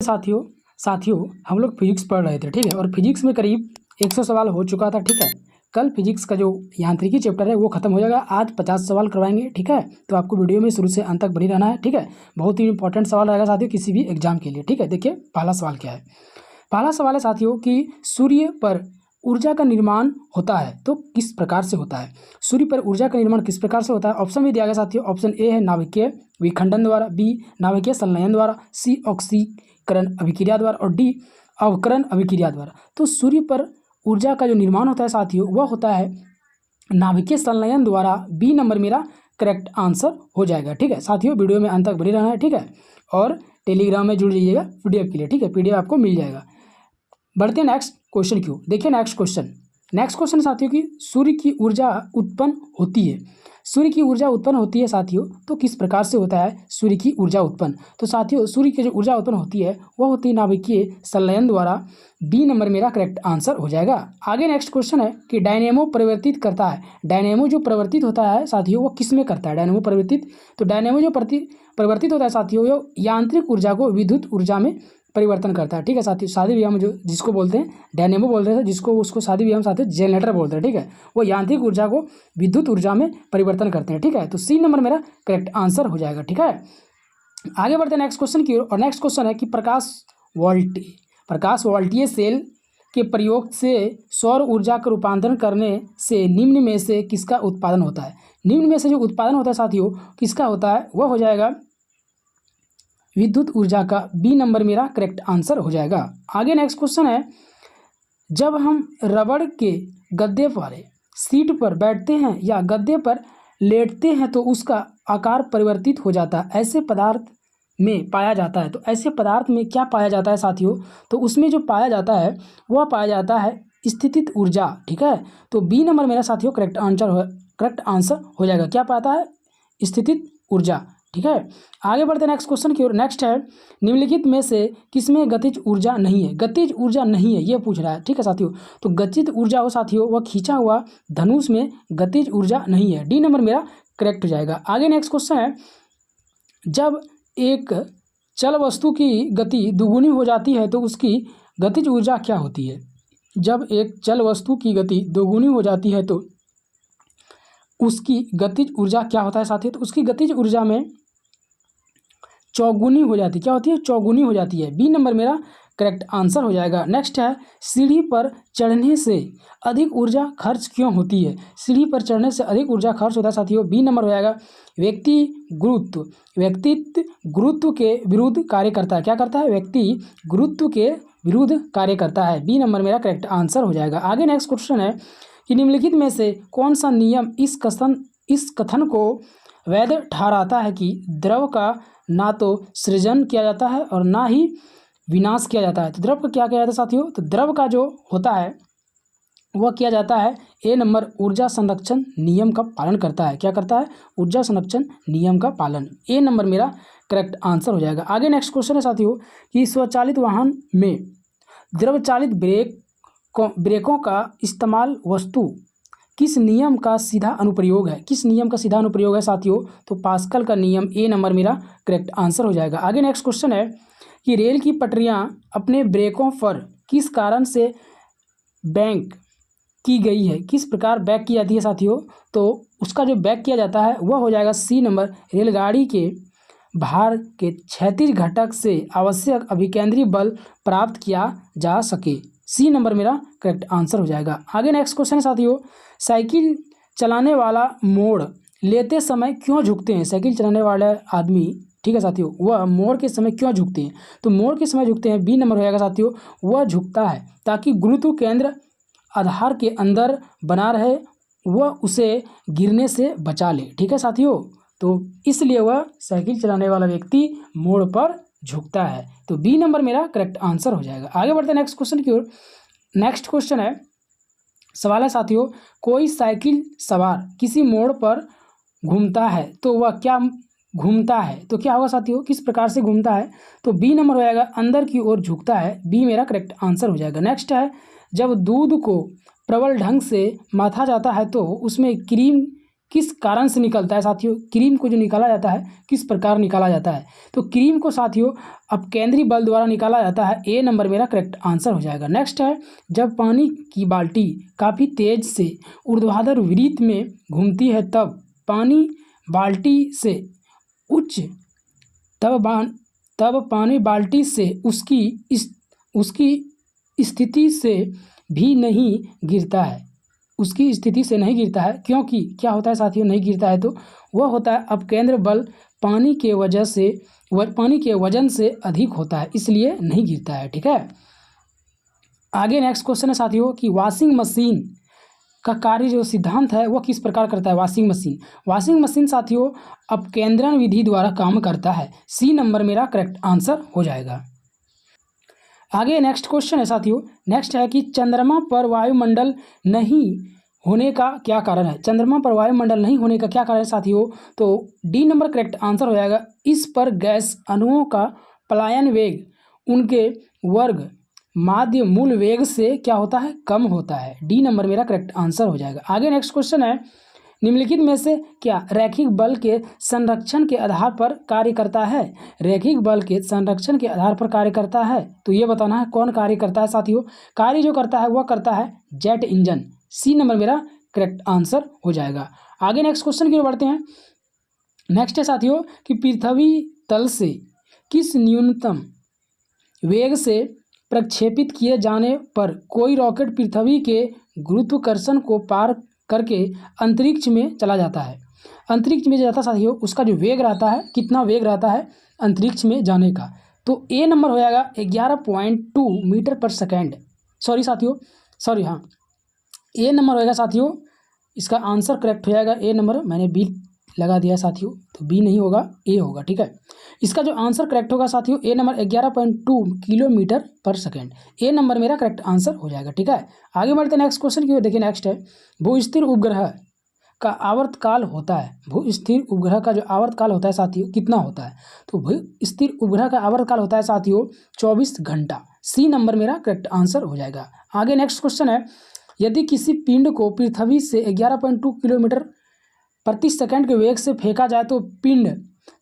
साथियों साथियों हम लोग फिजिक्स पढ़ रहे थे, ठीक है। और फिजिक्स में करीब 100 सवाल हो चुका था, ठीक है। कल फिजिक्स का जो यांत्रिकी चैप्टर है वो खत्म हो जाएगा। आज 50 सवाल करवाएंगे, ठीक है। तो आपको वीडियो में शुरू से अंत तक बनी रहना है, ठीक है। बहुत ही इंपॉर्टेंट सवाल रहेगा साथियों किसी भी एग्जाम के लिए, ठीक है। देखिए पहला सवाल क्या है। पहला सवाल है साथियों कि सूर्य पर ऊर्जा का निर्माण होता है तो किस प्रकार से होता है। सूर्य पर ऊर्जा का निर्माण किस प्रकार से होता है। ऑप्शन भी दिया गया साथियों। ऑप्शन ए है नाभिकीय विखंडन द्वारा, बी नाभिकीय संलयन द्वारा, सी ऑक्सीकरण अभिक्रिया द्वारा और डी अवकरण अभिक्रिया द्वारा। तो सूर्य पर ऊर्जा का जो निर्माण होता है साथियों वह होता है नाभिकीय संलयन द्वारा। बी नंबर मेरा करेक्ट आंसर हो जाएगा, ठीक है। साथियों वीडियो में अंत तक बनी रहना है, ठीक है। और टेलीग्राम में जुड़ जाइएगा पीडीएफ के लिए, ठीक है। पीडीएफ आपको मिल जाएगा। बढ़ते हैं नेक्स्ट क्वेश्चन की ओर। देखिए नेक्स्ट क्वेश्चन साथियों कि सूर्य की ऊर्जा उत्पन्न होती है। सूर्य की ऊर्जा उत्पन्न होती है साथियों तो किस प्रकार से होता है सूर्य की ऊर्जा उत्पन्न। तो साथियों सूर्य की जो ऊर्जा उत्पन्न होती है वह होती है नाभिकीय संलयन द्वारा। बी नंबर मेरा करेक्ट आंसर हो जाएगा। आगे नेक्स्ट क्वेश्चन है कि डायनेमो परिवर्तित करता है। डायनेमो जो परिवर्तित होता है साथियों वो किस में करता है। डायनेमो परिवर्तित, तो डायनेमो जो परिवर्तित होता है साथियों वो यांत्रिक ऊर्जा को विद्युत ऊर्जा में परिवर्तन करता है, ठीक है। साथियों शादी ब्याह में जो जिसको बोलते हैं डायनेमो बोल रहे थे, जिसको उसको शादी ब्याह में साथियों जनरेटर बोलते हैं, ठीक है। वो यांत्रिक ऊर्जा को विद्युत ऊर्जा में परिवर्तन करते हैं, ठीक है। तो सी नंबर मेरा करेक्ट आंसर हो जाएगा, ठीक है। आगे बढ़ते हैं नेक्स्ट क्वेश्चन की ओर। और नेक्स्ट क्वेश्चन है कि प्रकाश वोल्टीय सेल के प्रयोग से सौर ऊर्जा का रूपांतरण करने से निम्न में से किसका उत्पादन होता है। निम्न में से जो उत्पादन होता है साथियों किसका होता है वह हो जाएगा विद्युत ऊर्जा का। बी नंबर मेरा करेक्ट आंसर हो जाएगा। आगे नेक्स्ट क्वेश्चन है जब हम रबड़ के गद्दे वाले सीट पर बैठते हैं या गद्दे पर लेटते हैं तो उसका आकार परिवर्तित हो जाता है, ऐसे पदार्थ में पाया जाता है। तो ऐसे पदार्थ में क्या पाया जाता है साथियों। तो उसमें जो पाया जाता है वह पाया जाता है स्थितिज ऊर्जा, ठीक है। तो बी नंबर मेरा साथियों करेक्ट आंसर हो जाएगा। क्या पाता है स्थितिज ऊर्जा, ठीक है। आगे बढ़ते हैं नेक्स्ट क्वेश्चन की ओर। नेक्स्ट है निम्नलिखित में से किसमें गतिज ऊर्जा नहीं है। गतिज ऊर्जा नहीं है ये पूछ रहा है, ठीक है साथियों। तो गतिज ऊर्जा हो साथियों वह खींचा हुआ धनुष में गतिज ऊर्जा नहीं है। डी नंबर मेरा करेक्ट हो जाएगा। आगे नेक्स्ट क्वेश्चन है जब एक चल वस्तु की गति दुगुनी हो जाती है तो उसकी गतिज ऊर्जा क्या होती है। जब एक चल वस्तु की गति दोगुनी हो जाती है तो उसकी गतिज ऊर्जा क्या होता है साथियों। तो उसकी गतिज ऊर्जा में चौगुनी हो जाती है। क्या होती है चौगुनी हो जाती है। बी नंबर मेरा करेक्ट आंसर हो जाएगा। नेक्स्ट है सीढ़ी पर चढ़ने से अधिक ऊर्जा खर्च क्यों होती है। सीढ़ी पर चढ़ने से अधिक ऊर्जा खर्च होता है साथियों। बी नंबर हो जाएगा व्यक्तित्व गुरुत्व के विरुद्ध कार्य करता है। क्या करता है व्यक्ति गुरुत्व के विरुद्ध कार्य करता है। बी नंबर मेरा करेक्ट आंसर हो जाएगा। आगे नेक्स्ट क्वेश्चन है कि निम्नलिखित में से कौन सा नियम इस कथन को वैध ठहराता है कि द्रव का ना तो सृजन किया जाता है और ना ही विनाश किया जाता है। तो द्रव का क्या किया जाता है साथियों। तो द्रव का जो होता है वह किया जाता है ए नंबर ऊर्जा संरक्षण नियम का पालन करता है। क्या करता है ऊर्जा संरक्षण नियम का पालन। ए नंबर मेरा करेक्ट आंसर हो जाएगा। आगे नेक्स्ट क्वेश्चन है साथियों कि स्वचालित वाहन में द्रव चालित ब्रेकों का इस्तेमाल वस्तु किस नियम का सीधा अनुप्रयोग है। किस नियम का सीधा अनुप्रयोग है साथियों। तो पास्कल का नियम। ए नंबर मेरा करेक्ट आंसर हो जाएगा। आगे नेक्स्ट क्वेश्चन है कि रेल की पटरियां अपने ब्रेकों पर किस कारण से बैंक की गई है। किस प्रकार बैक की जाती है साथियों। तो उसका जो बैक किया जाता है वह हो जाएगा सी नंबर रेलगाड़ी के भार के क्षैतिज घटक से आवश्यक अभिकेंद्री बल प्राप्त किया जा सके। सी नंबर मेरा करेक्ट आंसर हो जाएगा। आगे नेक्स्ट क्वेश्चन है साथियों साइकिल चलाने वाला मोड़ लेते समय क्यों झुकते हैं। साइकिल चलाने वाला आदमी, ठीक है साथियों, वह मोड़ के समय क्यों झुकते हैं। तो मोड़ के समय झुकते हैं। बी नंबर हो जाएगा साथियों वह झुकता है ताकि गुरुत्व केंद्र आधार के अंदर बना रहे, वह उसे गिरने से बचा ले, ठीक है साथियों। तो इसलिए वह साइकिल चलाने वाला व्यक्ति मोड़ पर झुकता है। तो बी नंबर मेरा करेक्ट आंसर हो जाएगा। आगे बढ़ते हैं नेक्स्ट क्वेश्चन की ओर। नेक्स्ट क्वेश्चन है सवाल है साथियों कोई साइकिल सवार किसी मोड़ पर घूमता है तो वह क्या घूमता है। तो क्या होगा साथियों किस प्रकार से घूमता है। तो बी नंबर हो जाएगा अंदर की ओर झुकता है। बी मेरा करेक्ट आंसर हो जाएगा। नेक्स्ट है जब दूध को प्रबल ढंग से माथा जाता है तो उसमें क्रीम किस कारण से निकलता है साथियों? क्रीम को जो निकाला जाता है किस प्रकार निकाला जाता है? तो क्रीम को साथियों अपकेंद्री बल द्वारा निकाला जाता है। ए नंबर मेरा करेक्ट आंसर हो जाएगा। नेक्स्ट है, जब पानी की बाल्टी काफ़ी तेज से ऊर्ध्वाधर वृत्त में घूमती है तब पानी बाल्टी से उच्च तब पानी बाल्टी से उसकी स्थिति से भी नहीं गिरता है। उसकी स्थिति से नहीं गिरता है क्योंकि क्या होता है साथियों? नहीं गिरता है तो वह होता है अपकेंद्र बल पानी के वजन से अधिक होता है, इसलिए नहीं गिरता है। ठीक है, आगे नेक्स्ट क्वेश्चन है साथियों कि वॉशिंग मशीन का कार्य जो सिद्धांत है वह किस प्रकार करता है? वॉशिंग मशीन साथियों अपकेंद्रण विधि द्वारा काम करता है। सी नंबर मेरा करेक्ट आंसर हो जाएगा। आगे नेक्स्ट क्वेश्चन है साथियों, नेक्स्ट है कि चंद्रमा पर वायुमंडल नहीं होने का क्या कारण है? चंद्रमा पर वायुमंडल नहीं होने का क्या कारण है साथियों? तो डी नंबर करेक्ट आंसर हो जाएगा। इस पर गैस अणुओं का पलायन वेग उनके वर्ग माध्य मूल वेग से क्या होता है? कम होता है। डी नंबर मेरा करेक्ट आंसर हो जाएगा। आगे नेक्स्ट क्वेश्चन है, निम्नलिखित में से क्या रैखिक बल के संरक्षण के आधार पर कार्य करता है? रैखिक बल के संरक्षण के आधार पर कार्य करता है, तो ये बताना है कौन कार्य करता है साथियों? कार्य जो करता है वह करता है जेट इंजन। सी नंबर मेरा करेक्ट आंसर हो जाएगा। आगे नेक्स्ट क्वेश्चन की ओर बढ़ते हैं। नेक्स्ट है साथियों कि पृथ्वी तल से किस न्यूनतम वेग से प्रक्षेपित किए जाने पर कोई रॉकेट पृथ्वी के गुरुत्वाकर्षण को पार करके अंतरिक्ष में चला जाता है? अंतरिक्ष में जाता साथियों उसका जो वेग रहता है, कितना वेग रहता है अंतरिक्ष में जाने का? तो ए नंबर हो जाएगा 11.2 मीटर पर सेकेंड। हाँ, ए नंबर होएगा साथियों, इसका आंसर करेक्ट हो जाएगा ए नंबर। मैंने बी लगा दिया साथियों, तो बी नहीं होगा, ए होगा। ठीक है, इसका जो आंसर करेक्ट होगा साथियों ए नंबर 11.2 किलोमीटर पर सेकेंड। ए नंबर मेरा करेक्ट आंसर हो जाएगा। ठीक है, आगे बढ़ते हैं नेक्स्ट क्वेश्चन की ओर। देखिए नेक्स्ट है, भूस्थिर उपग्रह का आवर्तकाल होता है। भूस्थिर उपग्रह का जो आवर्तकाल होता है साथियों कितना होता है? तो भूस्थिर उपग्रह का आवर्तकाल होता है साथियों 24 घंटा। सी नंबर मेरा करेक्ट आंसर हो जाएगा। आगे नेक्स्ट क्वेश्चन है, यदि किसी पिंड को पृथ्वी से 11.2 किलोमीटर प्रति सेकंड के वेग से फेंका जाए तो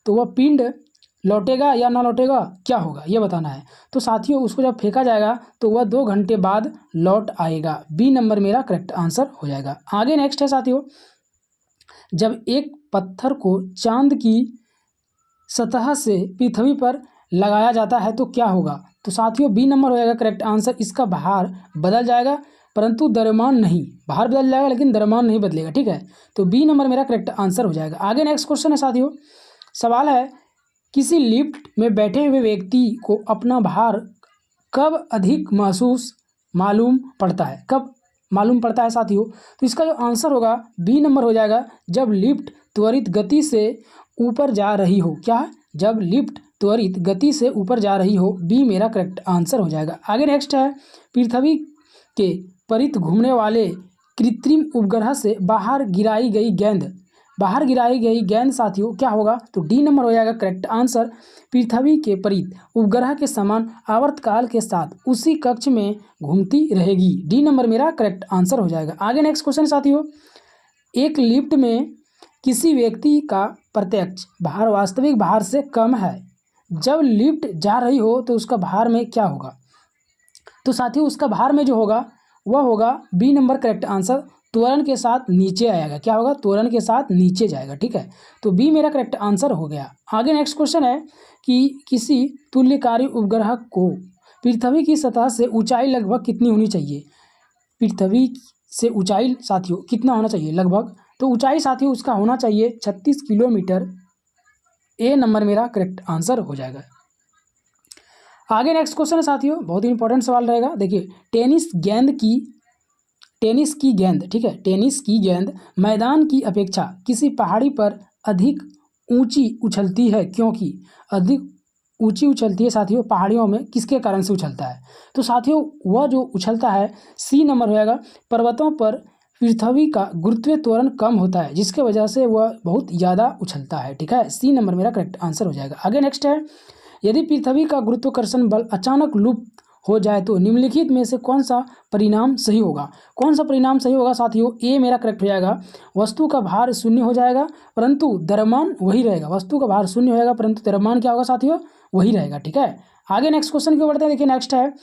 वह पिंड लौटेगा या ना लौटेगा, क्या होगा ये बताना है। तो साथियों उसको जब फेंका जाएगा तो वह 2 घंटे बाद लौट आएगा। बी नंबर मेरा करेक्ट आंसर हो जाएगा। आगे नेक्स्ट है साथियों, जब एक पत्थर को चांद की सतह से पृथ्वी पर लगाया जाता है तो क्या होगा? तो साथियों बी नंबर हो जाएगा करेक्ट आंसर। इसका भार बदल जाएगा परंतु द्रव्यमान नहीं, भार बदल जाएगा लेकिन द्रव्यमान नहीं बदलेगा। ठीक है, तो बी नंबर मेरा करेक्ट आंसर हो जाएगा। आगे नेक्स्ट क्वेश्चन है साथियों, सवाल है किसी लिफ्ट में बैठे हुए व्यक्ति को अपना भार कब अधिक मालूम पड़ता है? कब मालूम पड़ता है साथियों? तो इसका जो आंसर होगा बी नंबर हो जाएगा, जब लिफ्ट त्वरित गति से ऊपर जा रही हो। क्या? जब लिफ्ट त्वरित गति से ऊपर जा रही हो। बी मेरा करेक्ट आंसर हो जाएगा। आगे नेक्स्ट है, पृथ्वी के परित घूमने वाले कृत्रिम उपग्रह से बाहर गिराई गई गेंद साथियों क्या होगा? तो डी नंबर हो जाएगा करेक्ट आंसर। पृथ्वी के परित उपग्रह के समान आवर्तकाल के साथ उसी कक्ष में घूमती रहेगी। डी नंबर मेरा करेक्ट आंसर हो जाएगा। आगे नेक्स्ट क्वेश्चन साथियों, एक लिफ्ट में किसी व्यक्ति का प्रत्यक्ष भार वास्तविक भार से कम है। जब लिफ्ट जा रही हो तो उसका भार में क्या होगा? तो साथियों उसका भार में जो होगा वह होगा बी नंबर करेक्ट आंसर, त्वरण के साथ नीचे आएगा। क्या होगा? त्वरण के साथ नीचे जाएगा। ठीक है, तो बी मेरा करेक्ट आंसर हो गया। आगे नेक्स्ट क्वेश्चन है कि किसी तुल्यकारी उपग्रह को पृथ्वी की सतह से ऊंचाई लगभग कितनी होनी चाहिए? पृथ्वी से ऊंचाई साथियों कितना होना चाहिए लगभग? तो ऊंचाई साथियों उसका होना चाहिए 36 किलोमीटर। ए नंबर मेरा करेक्ट आंसर हो जाएगा। आगे नेक्स्ट क्वेश्चन है साथियों, बहुत ही इंपॉर्टेंट सवाल रहेगा। देखिए, टेनिस की गेंद, ठीक है, टेनिस की गेंद मैदान की अपेक्षा किसी पहाड़ी पर अधिक ऊंची उछलती है, क्योंकि अधिक ऊंची उछलती है साथियों पहाड़ियों में किसके कारण से उछलता है? तो साथियों वह जो उछलता है सी नंबर हो जाएगा, पर्वतों पर पृथ्वी का गुरुत्वीय त्वरण कम होता है जिसके वजह से वह बहुत ज़्यादा उछलता है। ठीक है, सी नंबर मेरा करेक्ट आंसर हो जाएगा। आगे नेक्स्ट है, यदि पृथ्वी का गुरुत्वाकर्षण बल अचानक लुप्त हो जाए तो निम्नलिखित में से कौन सा परिणाम सही होगा। कौन सा परिणाम सही होगा साथियों, ए मेरा करेक्ट हो जाएगा। वस्तु का भार शून्य हो जाएगा परंतु द्रव्यमान वही रहेगा। वस्तु का भार शून्य होगा परंतु द्रव्यमान क्या होगा साथियों, वही रहेगा। ठीक है, आगे नेक्स्ट क्वेश्चन की बढ़ते हैं। देखिए नेक्स्ट है,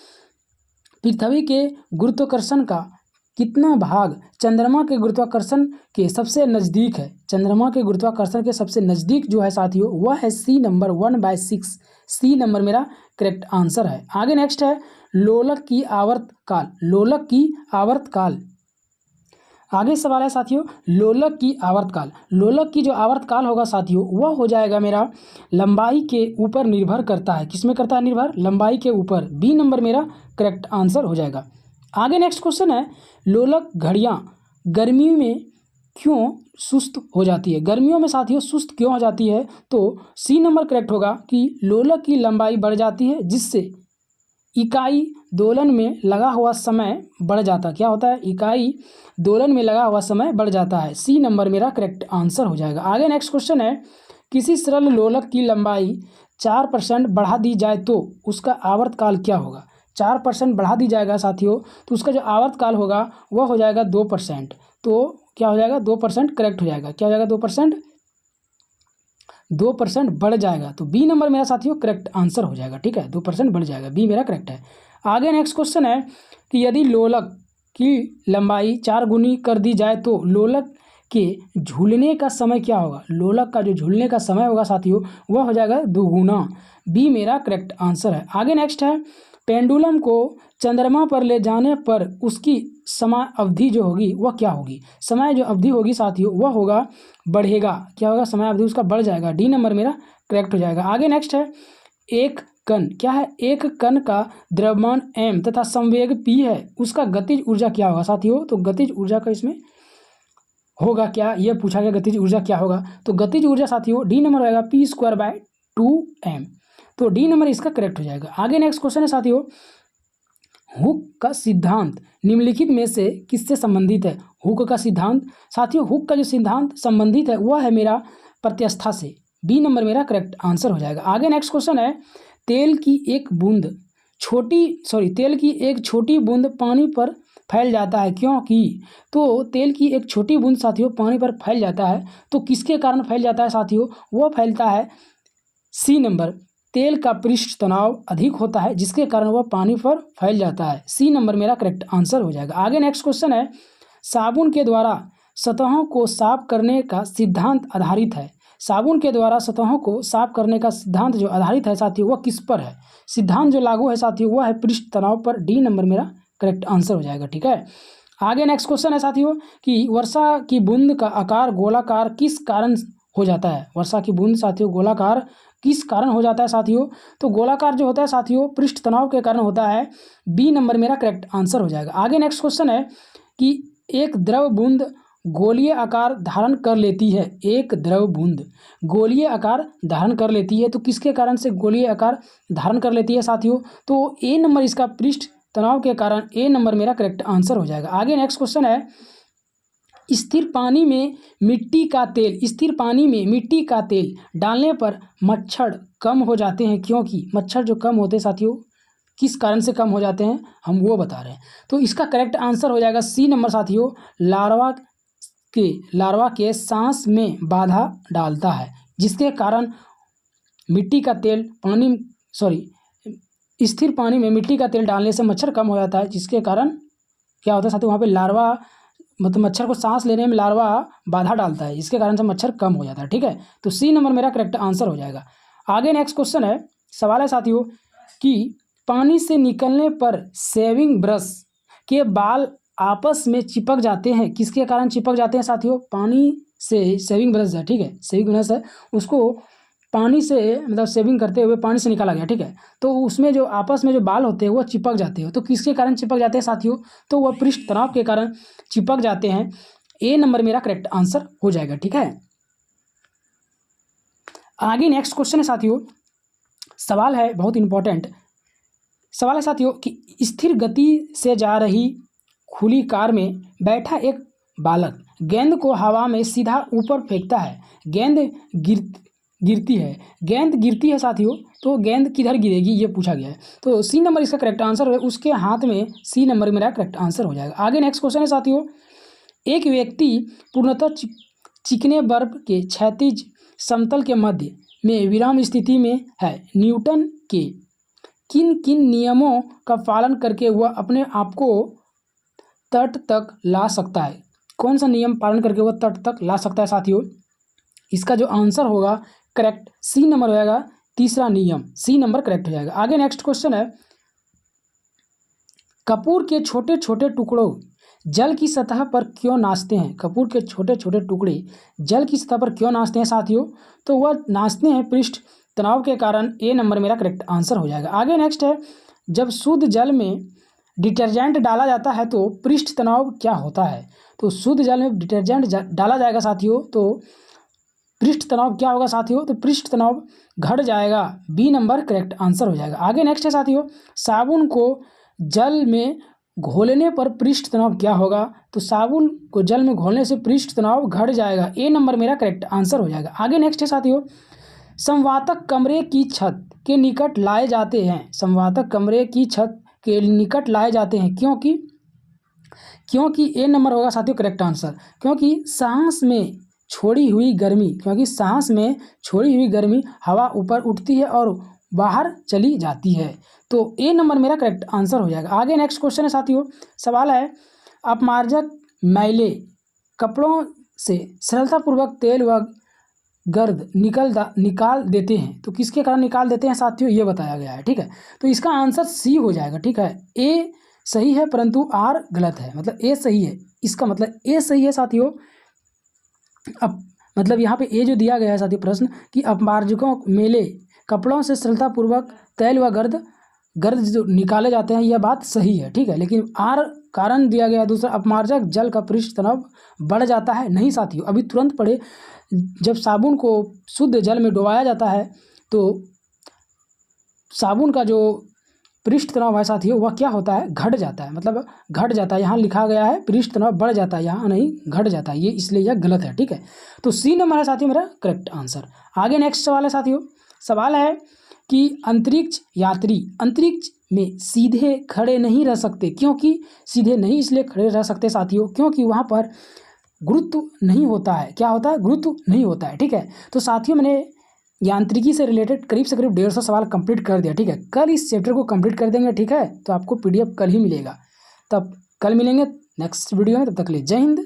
पृथ्वी के गुरुत्वाकर्षण का कितना भाग चंद्रमा के गुरुत्वाकर्षण के सबसे नज़दीक है। चंद्रमा के गुरुत्वाकर्षण के सबसे नज़दीक जो है साथियों वह है सी नंबर 1/6। सी नंबर मेरा करेक्ट आंसर है। आगे नेक्स्ट है, लोलक की आवर्तकाल। लोलक की आवर्तकाल, आगे सवाल है साथियों, लोलक की आवर्तकाल। लोलक की जो आवर्तकाल होगा साथियों वह हो जाएगा मेरा लंबाई के ऊपर निर्भर करता है। किसमें करता है निर्भर, लंबाई के ऊपर। बी नंबर मेरा करेक्ट आंसर हो जाएगा। आगे नेक्स्ट क्वेश्चन है, लोलक घड़ियां गर्मियों में क्यों सुस्त हो जाती है। गर्मियों में साथियों सुस्त क्यों हो जाती है, तो सी नंबर करेक्ट होगा कि लोलक की लंबाई बढ़ जाती है जिससे इकाई दोलन में लगा हुआ समय बढ़ जाता है। क्या होता है, इकाई दोलन में लगा हुआ समय बढ़ जाता है। सी नंबर मेरा करेक्ट आंसर हो जाएगा। आगे नेक्स्ट क्वेश्चन है, किसी सरल लोलक की लंबाई 4% बढ़ा दी जाए तो उसका आवर्तकाल क्या होगा। 4% बढ़ा दी जाएगा साथियों तो उसका जो आवर्तकाल होगा वह हो जाएगा 2%। तो क्या हो जाएगा, 2% करेक्ट हो जाएगा। क्या हो जाएगा, 2% बढ़ जाएगा। तो बी नंबर मेरा साथियों करेक्ट आंसर हो जाएगा। ठीक है, 2% बढ़ जाएगा, बी मेरा करेक्ट है। आगे नेक्स्ट क्वेश्चन है कि यदि लोलक की लंबाई 4 गुनी कर दी जाए तो लोलक के झूलने का समय क्या होगा। लोलक का जो झूलने का समय होगा साथियों वह हो जाएगा 2 गुना। बी मेरा करेक्ट आंसर है। आगे नेक्स्ट है, पेंडुलम को चंद्रमा पर ले जाने पर उसकी समय अवधि जो होगी वह क्या होगी। समय जो अवधि होगी साथियों वह होगा बढ़ेगा। क्या होगा, समय अवधि उसका बढ़ जाएगा। डी नंबर मेरा करेक्ट हो जाएगा। आगे नेक्स्ट है, एक कण क्या है, एक कण का द्रव्यमान m तथा संवेग p है, उसका गतिज ऊर्जा क्या होगा साथियों। तो गतिज ऊर्जा का इसमें होगा क्या, यह पूछा गया गतिज ऊर्जा क्या होगा। तो गतिज ऊर्जा साथियों डी नंबर होगा p²/2m। तो डी नंबर इसका करेक्ट हो जाएगा। आगे नेक्स्ट क्वेश्चन है साथियों, हुक का सिद्धांत निम्नलिखित में से किससे संबंधित है। हुक का सिद्धांत साथियों, हुक का जो सिद्धांत संबंधित है वह है मेरा प्रत्यस्था से। बी नंबर मेरा करेक्ट आंसर हो जाएगा। आगे नेक्स्ट क्वेश्चन है, तेल की एक छोटी बूंद पानी पर फैल जाता है क्योंकि। तो तेल की एक छोटी बूंद साथियों पानी पर फैल जाता है तो किसके कारण फैल जाता है साथियों, वह फैलता है सी नंबर, तेल का पृष्ठ तनाव अधिक होता है जिसके कारण वह पानी पर फैल जाता है। सी नंबर मेरा करेक्ट आंसर हो जाएगा। आगे नेक्स्ट क्वेश्चन है, साबुन के द्वारा सतहों को साफ करने का सिद्धांत आधारित है। साबुन के द्वारा सतहों को साफ करने का सिद्धांत जो आधारित है साथियों वह किस पर है। सिद्धांत जो लागू है साथियों वह है पृष्ठ तनाव पर। डी नंबर मेरा करेक्ट आंसर हो जाएगा। ठीक है, आगे नेक्स्ट क्वेश्चन है साथियों कि वर्षा की बूंद का आकार गोलाकार किस कारण हो जाता है। वर्षा की बूंद साथियों गोलाकार किस कारण हो जाता है साथियों, तो गोलाकार जो होता है साथियों पृष्ठ तनाव के कारण होता है। बी नंबर मेरा करेक्ट आंसर हो जाएगा। आगे नेक्स्ट क्वेश्चन है कि एक द्रव बूंद गोलीय आकार धारण कर लेती है। एक द्रव बूंद गोलीय आकार धारण कर लेती है तो किसके कारण से गोलीय आकार धारण कर लेती है साथियों, तो ए नंबर इसका पृष्ठ तनाव के कारण। ए नंबर मेरा करेक्ट आंसर हो जाएगा। आगे नेक्स्ट क्वेश्चन है, स्थिर पानी में मिट्टी का तेल डालने पर मच्छर कम हो जाते हैं क्योंकि। मच्छर जो कम होते हैं साथियों किस कारण से कम हो जाते हैं हम वो बता रहे हैं। तो इसका करेक्ट आंसर हो जाएगा सी नंबर साथियों, लार्वा के सांस में बाधा डालता है जिसके कारण स्थिर पानी में मिट्टी का तेल डालने से मच्छर कम हो जाता है जिसके कारण क्या होता है साथियों वहाँ पे लार्वा मतलब मच्छर को सांस लेने में लार्वा बाधा डालता है इसके कारण से मच्छर कम हो जाता है। ठीक है, तो सी नंबर मेरा करेक्ट आंसर हो जाएगा। आगे नेक्स्ट क्वेश्चन है, सवाल है साथियों कि पानी से निकलने पर शेविंग ब्रश के बाल आपस में चिपक जाते हैं, किसके कारण चिपक जाते हैं साथियों, पानी से शेविंग ब्रश है। ठीक है, शेविंग ब्रश है उसको पानी से मतलब शेविंग करते हुए पानी से निकाला गया। ठीक है, तो उसमें जो आपस में जो बाल होते हैं वो चिपक जाते हैं। तो किसके कारण चिपक जाते हैं साथियों, तो वह पृष्ठ तनाव के कारण चिपक जाते हैं। ए नंबर मेरा करेक्ट आंसर हो जाएगा। ठीक है, आगे नेक्स्ट क्वेश्चन है साथियों, सवाल है बहुत इंपॉर्टेंट सवाल है साथियों कि स्थिर गति से जा रही खुली कार में बैठा एक बालक गेंद को हवा में सीधा ऊपर फेंकता है। गेंद गिरती है, गेंद गिरती है साथियों, तो गेंद किधर गिरेगी ये पूछा गया है। तो सी नंबर इसका करेक्ट आंसर है, उसके हाथ में सी नंबर मेरा करेक्ट आंसर हो जाएगा। आगे नेक्स्ट क्वेश्चन है साथियों, एक व्यक्ति पूर्णतः चिकने बर्फ के क्षैतिज समतल के मध्य में विराम स्थिति में है। न्यूटन के किन किन नियमों का पालन करके वह अपने आप को तट तक ला सकता है? कौन सा नियम पालन करके वह तट तक ला सकता है साथियों? इसका जो आंसर होगा करेक्ट सी नंबर हो जाएगा, तीसरा नियम, सी नंबर करेक्ट हो जाएगा। आगे नेक्स्ट क्वेश्चन है, कपूर के छोटे छोटे टुकड़ों जल की सतह पर क्यों नाचते हैं? कपूर के छोटे छोटे टुकड़े जल की सतह पर क्यों नाचते हैं साथियों? तो वह नाचते हैं पृष्ठ तनाव के कारण। ए नंबर मेरा करेक्ट आंसर हो जाएगा। आगे नेक्स्ट है, जब शुद्ध जल में डिटर्जेंट डाला जाता है तो पृष्ठ तनाव क्या होता है? तो शुद्ध जल में डिटर्जेंट डाला जाएगा साथियों, तो पृष्ठ तनाव क्या होगा साथियों? तो पृष्ठ तनाव घट जाएगा। बी नंबर करेक्ट आंसर हो जाएगा। आगे नेक्स्ट है साथियों, साबुन को जल में घोलने पर पृष्ठ तनाव क्या होगा? तो साबुन को जल में घोलने से पृष्ठ तनाव घट जाएगा। ए नंबर मेरा करेक्ट आंसर हो जाएगा। आगे नेक्स्ट है साथियों, संवातक कमरे की छत के निकट लाए जाते हैं। संवातक कमरे की छत के निकट लाए जाते हैं क्योंकि ए नंबर होगा साथियों करेक्ट आंसर, क्योंकि सांस में छोड़ी हुई गर्मी हवा ऊपर उठती है और बाहर चली जाती है। तो ए नंबर मेरा करेक्ट आंसर हो जाएगा। आगे नेक्स्ट क्वेश्चन है साथियों, सवाल है, अपमार्जक मैले कपड़ों से सरलतापूर्वक तेल व गर्द निकाल देते हैं, तो किसके कारण निकाल देते हैं साथियों ये बताया गया है। ठीक है, तो इसका आंसर सी हो जाएगा। ठीक है, ए सही है परंतु आर गलत है, मतलब ए सही है, इसका मतलब ए सही है साथियों। अब मतलब यहाँ पे ए जो दिया गया है साथियों प्रश्न कि अपमार्जकों मेले कपड़ों से सरलतापूर्वक तेल व गर्द जो निकाले जाते हैं, यह बात सही है। ठीक है, लेकिन आर कारण दिया गया है दूसरा, अपमार्जक जल का पृष्ठ तनाव बढ़ जाता है। नहीं साथियों, अभी तुरंत पढ़े, जब साबुन को शुद्ध जल में डुबाया जाता है तो साबुन का जो पृष्ठ तनाव है साथियों वह क्या होता है? घट जाता है, मतलब घट जाता है। यहाँ लिखा गया है पृष्ठ तनाव बढ़ जाता है, यहाँ नहीं घट जाता है, ये इसलिए यह गलत है। ठीक है, तो सी नंबर है साथियों मेरा करेक्ट आंसर। आगे नेक्स्ट सवाल है साथियों, सवाल है कि अंतरिक्ष यात्री अंतरिक्ष में सीधे खड़े नहीं रह सकते, क्योंकि सीधे नहीं इसलिए खड़े रह सकते साथियों क्योंकि वहाँ पर गुरुत्व नहीं होता है। क्या होता है? गुरुत्व नहीं होता है। ठीक है, तो साथियों मैंने यांत्रिकी से रिलेटेड करीब से करीब 150 सवाल कंप्लीट कर दिया। ठीक है, कल इस चैप्टर को कंप्लीट कर देंगे। ठीक है, तो आपको PDF कल ही मिलेगा, तब कल मिलेंगे नेक्स्ट वीडियो में। तब तक के लिए जय हिंद।